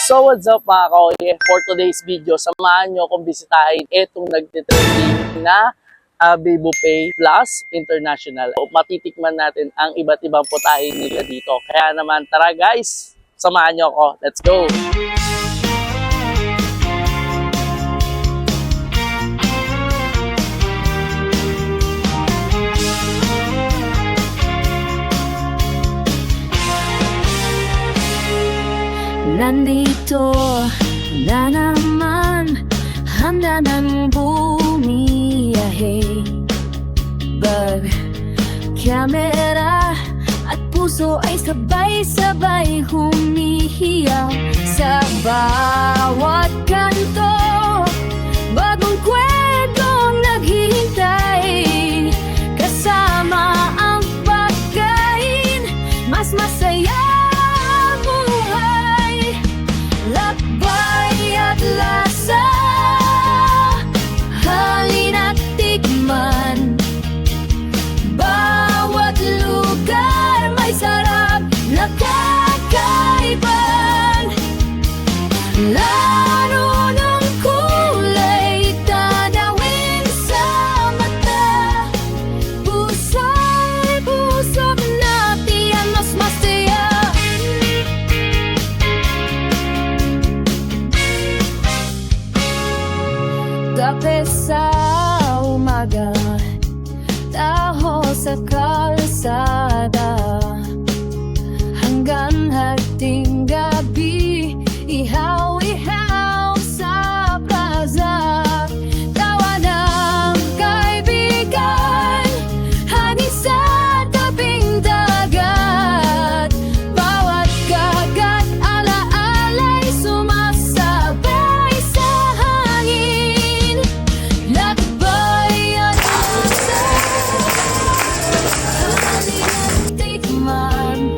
So what's up mga kaoye? For today's video, samahan nyo kung bisitahin itong nagtitrending na Bibo Pay Plus International. O matitikman natin ang iba't ibang putahe nila dito. Kaya naman tara guys, samahan nyo ako. Let's go! Nandito na naman, handa ng bumiyahe. Bag, camera at puso ay sabay-sabay humihiyaw. Sa bawat kanto, bagong kwentong naghihintay. Kasama ang pagkain, mas masaya. Lakbay at lasa, halina't tikman. Bawat lugar may sarap na kakaiban. Laro ng kulay, tanawin sa mata. Puso'y pusok natin, mas masaya. Kape sa umaga, taho sa kalsada, hanggang hating gabi, ihaw-ihaw sa plaza. Tawa ng kaibigan, hani sa tabing dagat. Bawat kagat, ala-alay, sumasabay sa hangin. Lakbay at lasa, halina't tikman.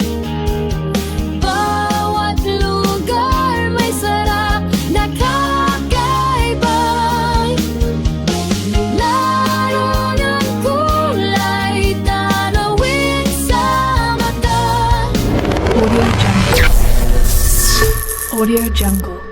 Bawat lugar may sarap na kakaibang. Laro ng kulay, tanawin sa mata. Audio Jungle. Audio Jungle.